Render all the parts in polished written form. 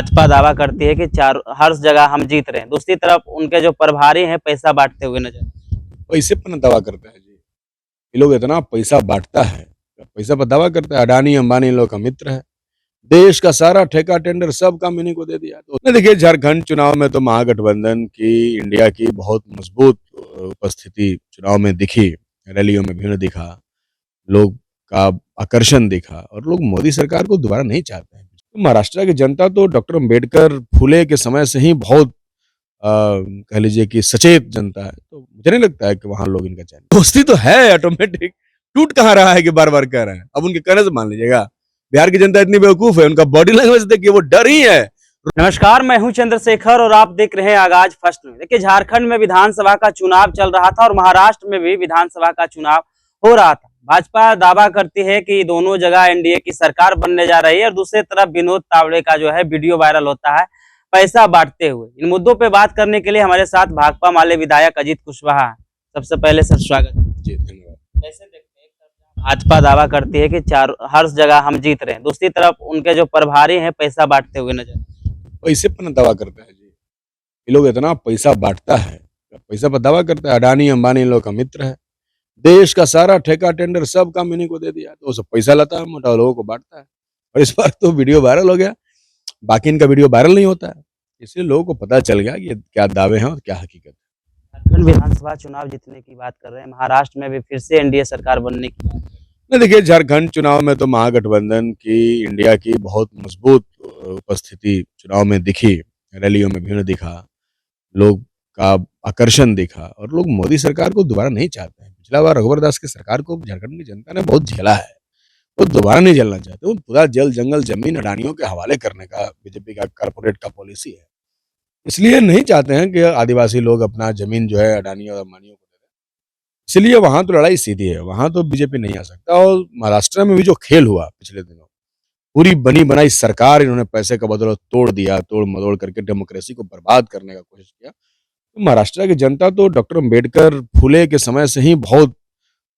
भाजपा दावा करती है कि हर जगह हम जीत रहे हैं। दूसरी तरफ उनके जो प्रभारी हैं पैसा बांटते हुए नजर। पैसे पर दावा करता है जी। ये लोग इतना पैसा बांटता है, पैसा पर दावा करता है। अडानी अंबानी इन लोग का मित्र है। देश का सारा ठेका टेंडर सब काम इन्हीं को दे दिया। तो देखिए, झारखंड चुनाव में तो महागठबंधन की, इंडिया की बहुत मजबूत उपस्थिति चुनाव में दिखी। रैलियों में भीड़ दिखा, लोग का आकर्षण दिखा, और लोग मोदी सरकार को दोबारा नहीं चाहते हैं। तो महाराष्ट्र की जनता तो डॉक्टर अम्बेडकर, फुले के समय से ही बहुत कह लीजिए कि सचेत जनता है। तो मुझे नहीं लगता है कि वहां लोग इनका चयन। दोस्ती तो है ऑटोमेटिक, टूट कहाँ रहा है कि बार बार कह रहे हैं। अब उनके कहने से मान लीजिएगा। बिहार की जनता इतनी बेवकूफ है, उनका बॉडी लैंग्वेज देखिए, वो डर ही है। नमस्कार, मैं हूं चंद्रशेखर और आप देख रहे हैं आगाज फर्स्ट न्यूज। देखिए, झारखंड में विधानसभा का चुनाव चल रहा था और महाराष्ट्र में भी विधानसभा का चुनाव हो रहा था। भाजपा दावा करती है कि दोनों जगह एनडीए की सरकार बनने जा रही है और दूसरी तरफ विनोद तावड़े का जो है वीडियो वायरल होता है पैसा बांटते हुए। इन मुद्दों पे बात करने के लिए हमारे साथ भाकपा माले विधायक अजीत कुशवाहा हैं। सबसे पहले सर स्वागत जी, धन्यवाद। कैसे देखते हैं, भाजपा दावा करती है कि हर जगह हम जीत रहे हैं, दूसरी तरफ उनके जो प्रभारी हैं पैसा बांटते हुए नजर। पैसे पर दावा करता है जी। ये लोग इतना पैसा बांटता है, पैसा पर दावा करता है। अडानी अंबानी इन लोग का मित्र है। देश का सारा ठेका टेंडर सब काम इन्हीं को दे दिया। तो वो सब पैसा लाता है, मोटा लोगों को बांटता है। और इस बार तो वीडियो वायरल हो गया। बाकी इनका वीडियो वायरल नहीं होता है, इसलिए लोगों को पता चल गया कि ये क्या दावे हैं और क्या हकीकत है। झारखंड विधानसभा चुनाव जीतने की बात कर रहे हैं, महाराष्ट्र में भी फिर से एनडीए सरकार बनने की बात। नहीं, देखिए, झारखंड चुनाव में तो महागठबंधन की, इंडिया की बहुत मजबूत उपस्थिति चुनाव में दिखी। रैलियों में भीड़ दिखा, लोग का आकर्षण दिखा, और लोग मोदी सरकार को दोबारा नहीं चाहते हैं। पिछला बार रघुवर दास की सरकार को झारखंड की जनता ने बहुत झेला है, वो दोबारा नहीं झेलना चाहते। वो पूरा जल जंगल जमीन अडानियों के हवाले करने का बीजेपी का कारपोरेट का पॉलिसी है। इसलिए नहीं चाहते हैं कि आदिवासी लोग अपना जमीन जो है अडानियों और अंबानियों को दे दें। इसलिए वहां तो लड़ाई सीधी है, वहां तो बीजेपी नहीं आ सकता। और महाराष्ट्र में भी जो खेल हुआ पिछले दिनों, पूरी बनी बनाई सरकार इन्होंने पैसे का बदौलत तोड़ दिया, तोड़ मरोड़ करके डेमोक्रेसी को बर्बाद करने का कोशिश किया। तो महाराष्ट्र की जनता तो डॉक्टर अम्बेडकर, फुले के समय से ही बहुत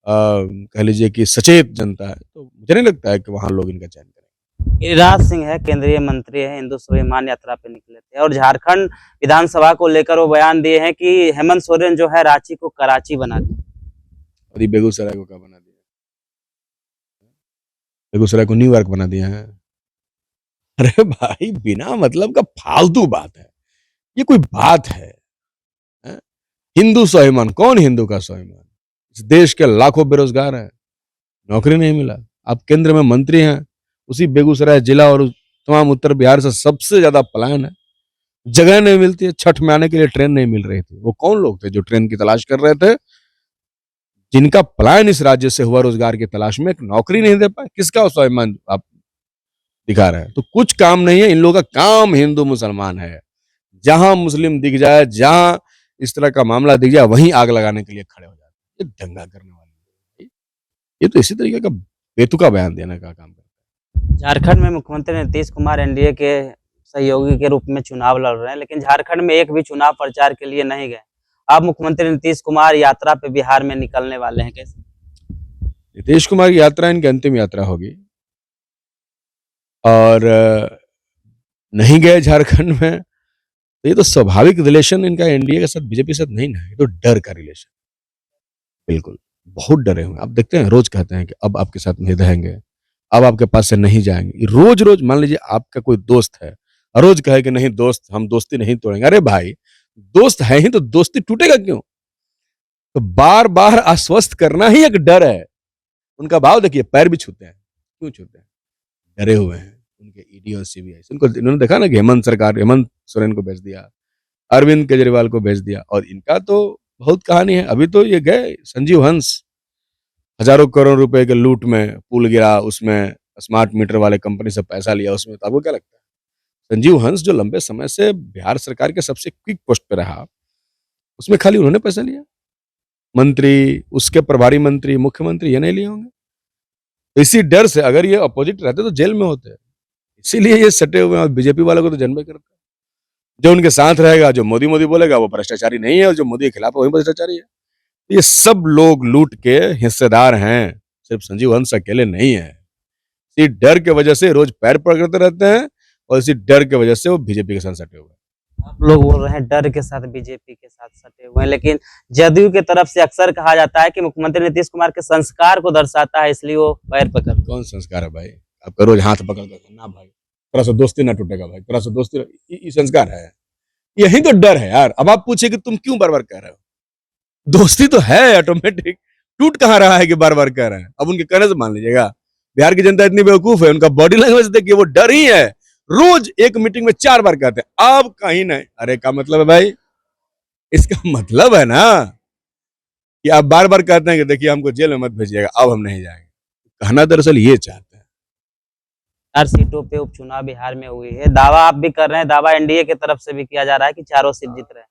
कह लीजिए कि सचेत जनता है। तो मुझे नहीं लगता है कि वहां लोग इनका चयन करेंगे। गिरिराज सिंह है, केंद्रीय मंत्री है, हिंदू स्वाभिमान यात्रा पे निकले थे और झारखंड विधानसभा को लेकर वो बयान दिए हैं कि हेमंत सोरेन जो है रांची को कराची बना दिया। और ये बेगूसराय को क्या बना दिया? बेगूसराय को न्यूयॉर्क बना दिया है। अरे भाई, बिना मतलब का फालतू बात है। ये कोई बात है? हिंदू स्वाभिमान, कौन हिंदू का स्वाभिमान? इस देश के लाखों बेरोजगार हैं, नौकरी नहीं मिला। आप केंद्र में मंत्री हैं, उसी बेगूसराय जिला और तमाम उत्तर बिहार से सबसे ज्यादा पलायन है। जगह नहीं मिलती है, छठ में आने के लिए ट्रेन नहीं मिल रही थी। वो कौन लोग थे जो ट्रेन की तलाश कर रहे थे? जिनका पलायन इस राज्य से हुआ रोजगार की तलाश में, एक नौकरी नहीं दे पाए। किसका स्वाभिमान आप दिखा रहे हैं? तो कुछ काम नहीं है इन लोगों का। काम हिंदू मुसलमान है। जहां मुस्लिम दिख जाए, जहां इस तरह का मामला दिख जाए, वहीं आग लगाने के लिए खड़े हो जाते हैं। ये दंगा करने वाले, ये तो इसी तरीके का बेतुका बयान देने का काम करता है। झारखंड में मुख्यमंत्री नीतीश कुमार एनडीए के सहयोगी के रूप में चुनाव लड़ रहे हैं, लेकिन झारखंड में एक भी चुनाव प्रचार के लिए नहीं गए। अब मुख्यमंत्री नीतीश कुमार यात्रा पे बिहार में निकलने वाले हैं, कैसे? नीतीश कुमार की यात्रा इनकी अंतिम यात्रा होगी, और नहीं गए झारखंड में तो ये तो स्वाभाविक रिलेशन इनका एनडीए के साथ, बीजेपी के साथ नहीं ना, ये तो डर का रिलेशन। बिल्कुल, बहुत डरे हुए। आप देखते हैं, रोज कहते हैं कि अब आपके साथ नहीं रहेंगे, अब आपके पास से नहीं जाएंगे। रोज रोज, मान लीजिए आपका कोई दोस्त है, रोज कहे कि नहीं दोस्त, हम दोस्ती नहीं तोड़ेंगे। अरे भाई, दोस्त है ही तो दोस्ती टूटेगा क्यों? तो बार बार आश्वस्त करना ही एक डर है। उनका भाव देखिए, पैर भी छूते हैं। क्यों छूते हैं? डरे हुए हैं। उनके ईडी और सीबीआई उनको, इन्होंने देखा ना कि हेमंत सोरेन को भेज दिया, अरविंद केजरीवाल को भेज दिया, और इनका तो बहुत कहानी है। अभी तो ये गए संजीव हंस, हजारों करोड़ रुपए के लूट में पुल गिरा, उसमें स्मार्ट मीटर वाले कंपनी से पैसा लिया उसमें। तो आपको क्या लगता है? संजीव हंस जो लंबे समय से बिहार सरकार के सबसे क्विक पोस्ट पे रहा, उसमें खाली उन्होंने पैसा लिया? मंत्री, उसके प्रभारी मंत्री, मुख्यमंत्री, ये नहीं लिए होंगे? इसी डर से, अगर ये अपोजिट रहते तो जेल में होते। इसीलिए ये सटे हुए हैं। और बीजेपी वालों को तो जन्म करता है, जो उनके साथ रहेगा, जो मोदी मोदी बोलेगा, वो भ्रष्टाचारी नहीं है, और जो मोदी के खिलाफ है वही भ्रष्टाचारी है। ये सब लोग लूट के हिस्सेदार हैं, सिर्फ संजीव हंस अकेले नहीं है। इसी डर के वजह से रोज पैर पकड़ते रहते हैं और इसी डर की वजह से वो बीजेपी के साथ सटे हुए हैं। आप लोग बोल रहे हैं डर के साथ बीजेपी के साथ सटे हुए हैं, लेकिन जदयू की तरफ से अक्सर कहा जाता है कि मुख्यमंत्री नीतीश कुमार के संस्कार को दर्शाता है, इसलिए वो पैर पकड़। कौन संस्कार है भाई? आपका रोज हाथ पकड़ कर ना भाई, तेरा से दोस्ती ना टूटेगा भाई, तेरा से दोस्ती, ये संस्कार है? यही तो डर है यार। अब आप पूछे कि तुम क्यों बार बार कह रहे हो? दोस्ती तो है ऑटोमेटिक, टूट कहाँ रहा है कि बार बार कह रहे हैं? अब उनके कहने से मान लीजिएगा? बिहार की जनता इतनी बेवकूफ है, उनका बॉडी लैंग्वेज देखिए, वो डर ही है। रोज एक मीटिंग में 4 बार कहते हैं अब कहीं नहीं। अरे का मतलब है भाई? इसका मतलब है ना कि आप बार बार कहते हैं कि देखिए हमको जेल में मत भेजिएगा, अब हम नहीं जाएंगे। कहना दरअसल ये चाहते हैं। 4 सीटों पे उपचुनाव बिहार में हुई है। दावा आप भी कर रहे हैं, दावा एनडीए की तरफ से भी किया जा रहा है कि चारों सीट जीत रहे हैं।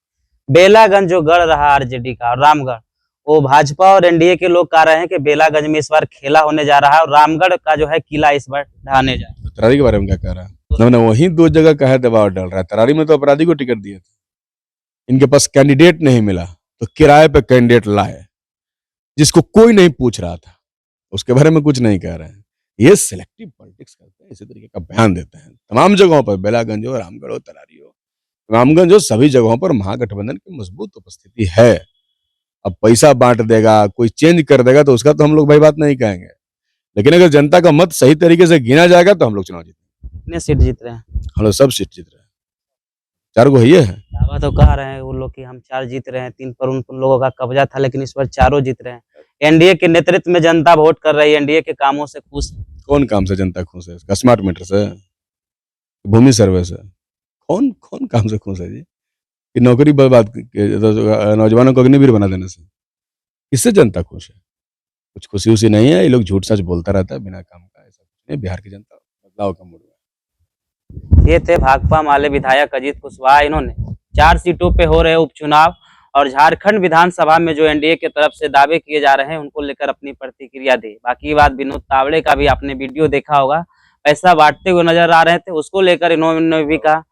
बेलागंज जो गढ़ रहा आरजेडी का, और रामगढ़, वो भाजपा और एनडीए के लोग कह रहे हैं कि बेलागंज में इस बार खेला होने जा रहा है और रामगढ़ का जो है किला इस बार ढहाने जा रहा है। तरारी के बारे में क्या कह रहा है? उन्होंने वहीं 2 जगह कहा दबाव डाल रहा है। तरारी में तो अपराधी को टिकट दिए थे, इनके पास कैंडिडेट नहीं मिला तो किराए पे कैंडिडेट लाए, जिसको कोई नहीं पूछ रहा था, उसके बारे में कुछ नहीं कह रहे हैं। ये सिलेक्टिव पॉलिटिक्स करते हैं, इसी तरीके का बयान देते हैं तमाम जगहों पर, बेलागंज हो, रामगढ़ हो, तरारी हो, रामगंज हो, सभी जगहों पर महागठबंधन की मजबूत उपस्थिति है। अब पैसा बांट देगा, कोई चेंज कर देगा तो उसका तो हम लोग भाई बात नहीं कहेंगे, लेकिन अगर जनता का मत सही तरीके से गिना जाएगा तो हम लोग चुनाव जीतेंगे। कितने सीट जीत रहे हैं? हम लोग सब सीट जीत रहे हैं, 4 को ये है। दावा तो कह रहे हैं वो लोग कि हम 4 जीत रहे हैं, 3 पर उन लोगों का कब्जा था, लेकिन इस बार चारों जीत रहे हैं। एनडीए के नेतृत्व में जनता वोट कर रही है, एनडीए के कामों से खुश है। कौन काम से जनता खुश है? इसका स्मार्ट मीटर से, भूमि सर्वे से, कौन कौन काम से खुश है जी? कि नौकरी बर्बाद नौजवानों को अग्निवीर बना देने से किससे जनता खुश है? कुछ खुशी उसी नहीं है। ये लोग झूठ सच बोलता रहता है बिना काम का। ऐसा कुछ नहीं, बिहार की जनता बदलाव का मूड में। ये थे भाकपा माले विधायक अजीत कुशवाहा। इन्होंने 4 सीटों पे हो रहे उपचुनाव और झारखंड विधानसभा में जो एनडीए की तरफ से दावे किए जा रहे हैं उनको लेकर अपनी प्रतिक्रिया दी। बाकी बात विनोद तावड़े का भी आपने वीडियो देखा होगा, पैसा बांटते हुए नजर आ रहे थे, उसको लेकर इन्होंने भी कहा।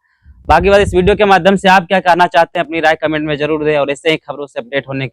बाकी बात इस वीडियो के माध्यम से आप क्या कहना चाहते हैं अपनी राय कमेंट में जरूर दें, और ऐसे ही खबरों से अपडेट होने